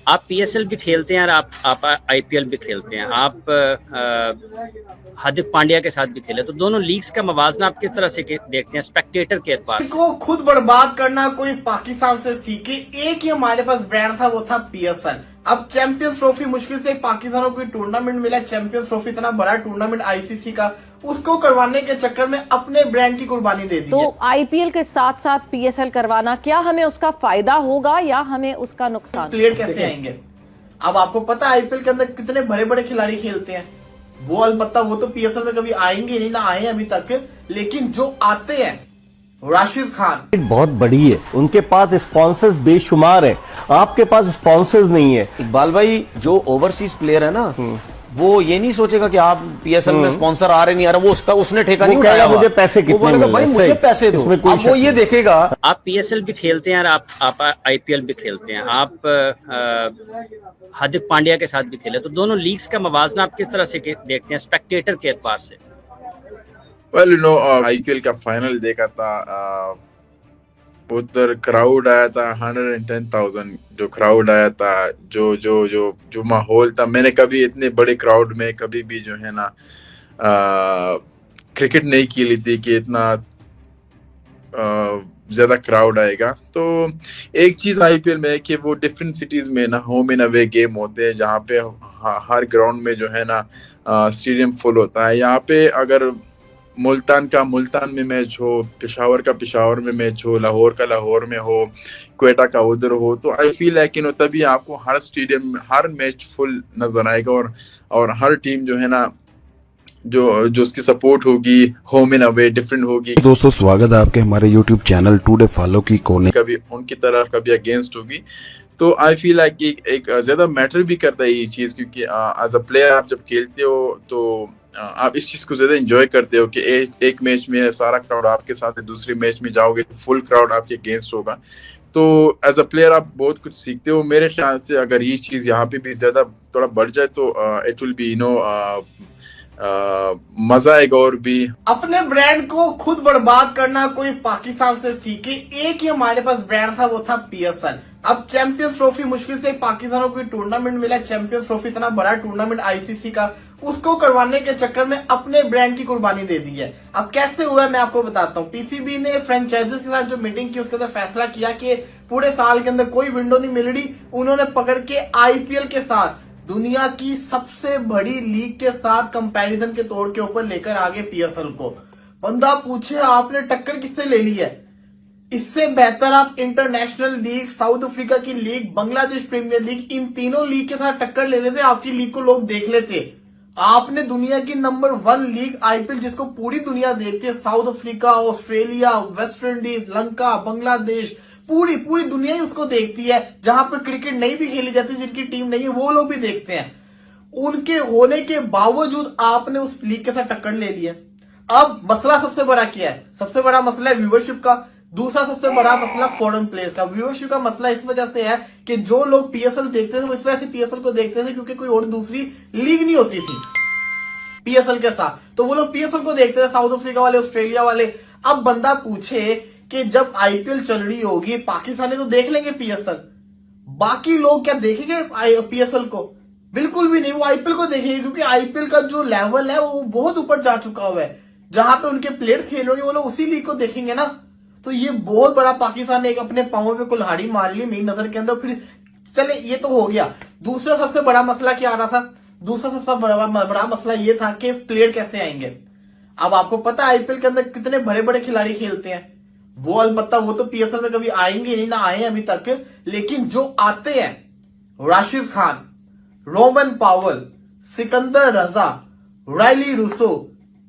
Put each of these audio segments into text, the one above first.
आप पीएसएल भी खेलते हैं और आप आईपीएल भी खेलते हैं। आप हार्दिक पांड्या के साथ भी खेले, तो दोनों लीग्स का मवाजना आप किस तरह से देखते हैं स्पेक्टेटर के एतबार से? को खुद बर्बाद करना कोई पाकिस्तान से सीखे। एक ही हमारे पास ब्रांड था, वो था पीएसएल। अब चैंपियंस ट्रॉफी मुश्किल से पाकिस्तान को टूर्नामेंट मिला। चैंपियंस ट्रॉफी इतना बड़ा टूर्नामेंट आईसीसी का, उसको करवाने के चक्कर में अपने ब्रांड की कुर्बानी दे दी। तो आईपीएल के साथ साथ पीएसएल करवाना, क्या हमें उसका फायदा होगा या हमें उसका नुकसान? प्लेयर कैसे आएंगे? अब आपको पता है आईपीएल के अंदर कितने बड़े बड़े खिलाड़ी खेलते हैं। वो अलबत्ता वो तो पीएसएल में कभी आएंगे नहीं, ना आए अभी तक, लेकिन जो आते हैं, राशिद खान बहुत बड़ी है, उनके पास स्पॉन्सर्स बेशुमार है, आपके पास स्पॉन्सर्स नहीं है। इकबाल भाई, जो ओवरसीज प्लेयर है ना, वो ये नहीं सोचेगा कि आप पीएसएल में स्पॉन्सर आ रहे नहीं आ रहे, वो उसने ठेका नहीं उठाया। मुझे पैसे कितने मिल रहे हैं, भाई मुझे पैसे दो। अब वो ये देखेगा। आप पीएसएल भी खेलते हैं और आप आईपीएल भी खेलते हैं। आप हार्दिक पांड्या के साथ भी खेले, तो दोनों लीग्स का मवाजना आप किस तरह से देखते हैं स्पेक्टेटर के एतबार से? वेल आईपीएल का फाइनल देखा था, उधर क्राउड आया था 110,000 जो क्राउड आया था, जो जो जो जो माहौल था, मैंने कभी इतने बड़े क्राउड में कभी भी जो है ना क्रिकेट नहीं खेली थी कि इतना ज्यादा क्राउड आएगा। तो एक चीज आईपीएल में है कि वो डिफरेंट सिटीज में ना होम एंड अवे गेम होते हैं, जहाँ पे हर ग्राउंड में जो है ना स्टेडियम फुल होता है। यहाँ पे अगर मुल्तान का मुल्तान में मैच हो, पेशावर का पेशावर में मैच हो, लाहौर का लाहौर में हो, क्वेटा का उधर हो, तो आई फील है कि तभी आपको हर स्टेडियम में हर मैच फुल नजर आएगा और हर टीम जो है ना जो उसकी सपोर्ट होगी होम एंड अवे डिफरेंट होगी। दोस्तों, स्वागत है आपके हमारे YouTube चैनल टुडे फॉलो की कोने। कभी उनकी तरफ कभी अगेंस्ट होगी, तो आई फील लाइक कि एक ज्यादा मैटर भी करता है ये चीज, क्योंकि एज अ प्लेयर आप जब खेलते हो तो आप इस चीज को ज्यादा एंजॉय करते हो कि एक मैच में सारा क्राउड आपके साथ है, दूसरी मैच में जाओगे तो फुल क्राउड आपके अगेंस्ट होगा। तो एज अ प्लेयर आप बहुत कुछ सीखते हो। मेरे ख्याल से अगर ये चीज यहाँ पे भी ज्यादा थोड़ा बढ़ जाए तो इट विल बी मजा आएगा। और भी अपने ब्रांड को खुद बर्बाद करना कोई पाकिस्तान से सीखे। एक ही हमारे पास ब्रांड था, वो था पीएसएल। अब चैंपियंस ट्रॉफी मुश्किल से पाकिस्तान को टूर्नामेंट मिला। चैंपियंस ट्रॉफी इतना बड़ा टूर्नामेंट आईसीसी का, उसको करवाने के चक्कर में अपने ब्रांड की कुर्बानी दे दी है। अब कैसे हुआ मैं आपको बताता हूँ। पीसीबी ने फ्रेंचाइजीज के साथ जो मीटिंग की, उसके अंदर फैसला किया कि पूरे साल के अंदर कोई विंडो नहीं मिल रही। उन्होंने पकड़ के आईपीएल के साथ, दुनिया की सबसे बड़ी लीग के साथ कंपैरिजन के तौर के ऊपर लेकर आगे पीएसएल को। बंदा पूछे आपने टक्कर किससे ले ली है? इससे बेहतर आप इंटरनेशनल लीग, साउथ अफ्रीका की लीग, बांग्लादेश प्रीमियर लीग, इन तीनों लीग के साथ टक्कर ले लेते, आपकी लीग को लोग देख लेते। आपने दुनिया की नंबर 1 लीग आईपीएल, जिसको पूरी दुनिया देखती है, south Africa, Australia, West Indies, Lanka, Bangladesh, पूरी दुनिया ही उसको देखती है। जहां पर क्रिकेट नहीं भी खेली जाती, जिनकी टीम नहीं है, वो लोग भी देखते हैं। उनके होने के बावजूद आपने उस लीग के साथ टक्कर ले लिया। अब मसला सबसे बड़ा क्या है? सबसे बड़ा मसला है व्यूअरशिप का। दूसरा सबसे बड़ा मसला फॉरेन प्लेयर्स का। व्यूअरशिप का मसला इस वजह से है कि जो लोग पीएसएल देखते थे, वो इस वजह से पीएसएल को देखते थे क्योंकि कोई और दूसरी लीग नहीं होती थी पीएसएल के साथ, तो वो लोग पीएसएल को देखते थे, साउथ अफ्रीका वाले, ऑस्ट्रेलिया वाले। अब बंदा पूछे कि जब आईपीएल चल रही होगी, पाकिस्तानी तो देख लेंगे पीएसएल, बाकी लोग क्या देखेंगे पीएसएल को? बिल्कुल भी नहीं। वो आईपीएल को देखेंगे क्योंकि आईपीएल का जो लेवल है वो बहुत ऊपर जा चुका हुआ है। जहां पे उनके प्लेयर्स खेल रहे वो लोग उसी लीग को देखेंगे ना। तो ये बहुत बड़ा पाकिस्तान ने एक अपने पांवों पे कुल्हाड़ी मार ली मेरी नजर के अंदर। फिर चले, ये तो हो गया। दूसरा सबसे बड़ा मसला क्या आ रहा था? दूसरा सबसे बड़ा मसला ये था कि प्लेयर कैसे आएंगे। अब आपको पता है आईपीएल के अंदर कितने बड़े बड़े खिलाड़ी खेलते हैं। वो अलबत्ता वो तो पीएसएल में कभी आएंगे नहीं, ना आए अभी तक, लेकिन जो आते हैं, राशिद खान, रोमन पावल, सिकंदर रजा, रायली रूसो,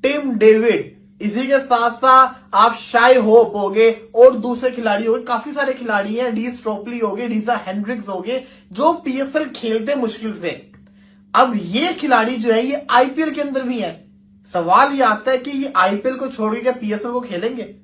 टिम डेविड, इसी के साथ साथ आप शाई होप हो गए और दूसरे खिलाड़ी हो गए, काफी सारे खिलाड़ी हैं, डी स्ट्रोपली हो गए, रीजा हेंड्रिक्स हो गए, जो पीएसएल खेलते मुश्किल से। अब ये खिलाड़ी जो है ये आईपीएल के अंदर भी है। सवाल ये आता है कि ये आईपीएल को छोड़ के क्या पीएसएल को खेलेंगे?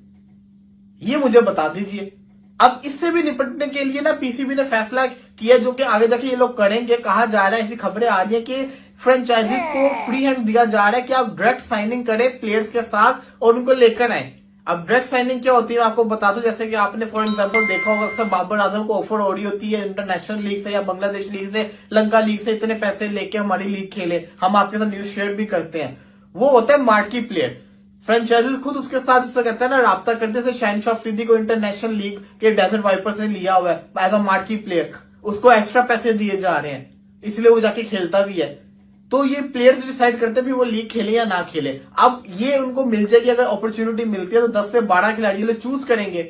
ये मुझे बता दीजिए। अब इससे भी निपटने के लिए ना पीसीबी ने फैसला किया, जो कि आगे जाके ये लोग करेंगे। कहा जा रहा है, ऐसी खबरें आ रही है कि फ्रेंचाइजीज को फ्री हैंड दिया जा रहा है कि आप डायरेक्ट साइनिंग करें प्लेयर्स के साथ और उनको लेकर आए। अब डायरेक्ट साइनिंग क्या होती है मैं आपको बता दूं, जैसे कि आपने फॉर एग्जांपल देखा होगा अक्सर बाबर आजम को ऑफर हो रही होती है इंटरनेशनल लीग से या बांग्लादेश लीग से, लंका लीग से, इतने पैसे लेके हमारी लीग खेले, हम आपके साथ न्यूज शेयर भी करते हैं। वो होता है मार्की प्लेयर। फ्रेंचाइजीज खुद उसके साथ उससे कहते हैं ना राब्ता करते हैं। शहनशाह अफरीदी को इंटरनेशनल लीग के डेजर्ट वाइपर्स ने लिया हुआ है एज अ मार्की प्लेयर, उसको एक्स्ट्रा पैसे दिए जा रहे हैं, इसलिए वो जाके खेलता भी है। तो ये प्लेयर्स डिसाइड करते भी वो लीग खेले या ना खेले। अब ये उनको मिल जाएगी, अगर अपॉर्चुनिटी मिलती है तो 10 से 12 खिलाड़ियों को चूज करेंगे,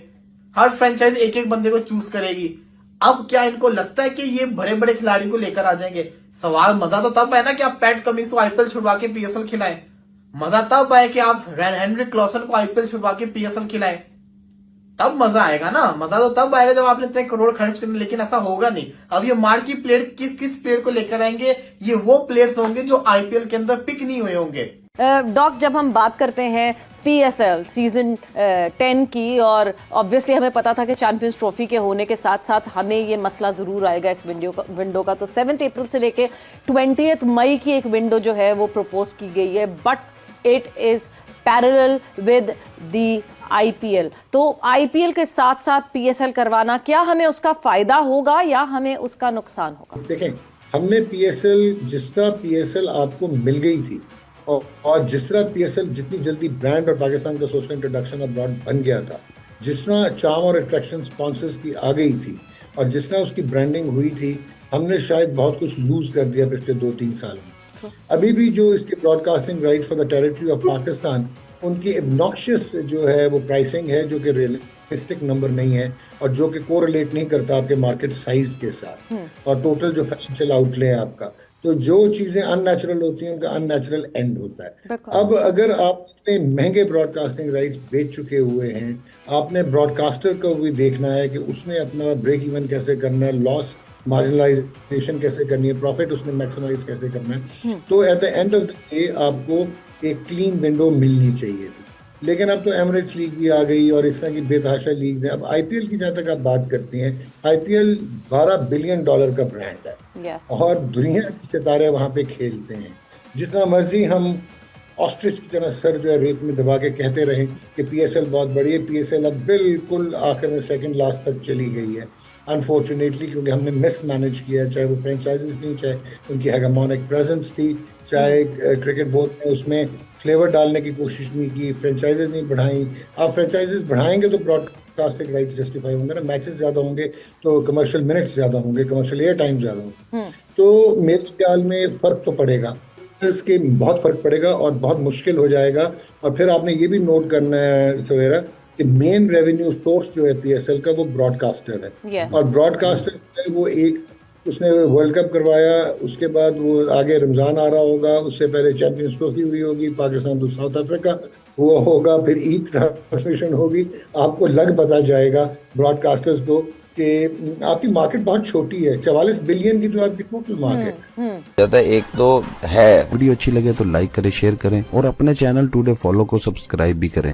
हर फ्रेंचाइज एक एक बंदे को चूज करेगी। अब क्या इनको लगता है कि ये बड़े बड़े खिलाड़ियों को लेकर आ जाएंगे? सवाल मजा तो तब है ना कि आप पैट कमिंस को आईपीएल छुड़वा के पीएसएल खिलाएं, मजा तब है कि आप हेनरिक क्लॉसन को आईपीएल छुड़वा के पीएसएल खिलाएं, तब मजा आएगा ना। मजा तो तब आएगा जब आपने इतने करोड़ खर्च करने, लेकिन ऐसा होगा नहीं। अब ये मार्की प्लेयर किस प्लेयर को लेकर आएंगे? ये वो प्लेयर्स होंगे जो आईपीएल के अंदर पिक नहीं हुए होंगे। डॉक, जब हम बात करते हैं पीएसएल सीजन 10 की, और ऑब्वियसली हमें पता था कि चैंपियंस ट्रॉफी के होने के साथ साथ हमें ये मसला जरूर आएगा इस विंडो का। तो 7 अप्रैल से लेके 20 मई की एक विंडो जो है वो प्रपोज की गई है, but it is parallel with the IPL. तो आईपीएल के साथ साथ पीएसएल करवाना, क्या हमें उसका फायदा होगा या हमें उसका नुकसान होगा? देखें, हमने पीएसएल, जिस तरह पीएसएल आपको मिल गई थी और जिस तरह पीएसएल जितनी जल्दी ब्रांड और पाकिस्तान का सोशल इंट्रोडक्शन अब्रॉड बन गया था, जिस तरह चार्म और अट्रैक्शन स्पॉन्सर्स की आ गई थी और जिस तरह उसकी ब्रांडिंग हुई थी, हमने शायद बहुत कुछ लूज कर दिया पिछले 2-3 साल में। अभी भी जो इसके broadcasting right for the territory of Pakistan, उनकी एब्नॉक्शियस जो है वो प्राइसिंग है, जो कि रियलिस्टिक नंबर नहीं है और जो कि कोरिलेट नहीं करता आपके मार्केट साइज के साथ और टोटल जो फाइनेंशियल आउटले है आपका। तो जो चीजें अननेचुरल होती हैं उनका अननेचुरल एंड होता है। अब अगर आपने महंगे ब्रॉडकास्टिंग राइट्स बेच चुके हुए हैं, आपने ब्रॉडकास्टर को भी देखना है कि उसने अपना ब्रेक इवन कैसे करना है, लॉस मार्जिनलाइजेशन कैसे करनी है, प्रॉफिट उसने मैक्सिमाइज कैसे करना है। तो at the end of the day आपको एक क्लीन विंडो मिलनी चाहिए थी। लेकिन अब तो एमिरेट्स लीग भी आ गई और इस तरह की बेतहाशा लीग्स हैं। अब आईपीएल की जहाँ तक आप बात करती हैं, आईपीएल $12 बिलियन का ब्रांड है और दुनिया के सितारे वहाँ पे खेलते हैं। जितना मर्जी हम ऑस्ट्रिच की तरह सर जो है रेत में दबा के कहते रहे कि पीएसएल बहुत बड़ी है, पीएसएल अब बिल्कुल आखिर में सेकंड लास्ट तक चली गई है अनफॉर्चुनेटली, क्योंकि हमने मिस मैनेज किया, चाहे वो फ्रेंचाइजीज नहीं, चाहे उनकी हेगेमोनिक प्रेजेंस थी, चाहे क्रिकेट बोर्ड ने उसमें फ्लेवर डालने की कोशिश नहीं की, फ्रेंचाइजीज नहीं बढ़ाई। आप फ्रेंचाइजीज बढ़ाएंगे तो ब्रॉडकास्टिंग राइट जस्टिफाई होंगे ना, मैचेस ज़्यादा होंगे तो कमर्शियल मिनट्स ज़्यादा होंगे, कमर्शियल एयर टाइम ज़्यादा होंगे। तो मेरे ख्याल में फ़र्क तो पड़ेगा, इसके बहुत फ़र्क पड़ेगा और बहुत मुश्किल हो जाएगा। और फिर आपने ये भी नोट करना है सवेरा कि मेन रेवेन्यू सोर्स जो है पीएसएल का वो ब्रॉडकास्टर है और ब्रॉडकास्टर वो एक उसने वर्ल्ड कप करवाया, उसके बाद वो आगे रमज़ान आ रहा होगा, उससे पहले चैंपियंस ट्रॉफी हुई होगी, पाकिस्तान तो साउथ अफ्रीका हुआ होगा, फिर ईद ट्रांसमिशन होगी। आपको लग पता जाएगा ब्रॉडकास्टर्स को कि आपकी मार्केट बहुत छोटी है, 44 बिलियन की जो आपकी टोटल मार्केट एक तो है। वीडियो अच्छी लगे तो लाइक करें, शेयर करें और अपने चैनल टुडे फॉलो को सब्सक्राइब भी करें।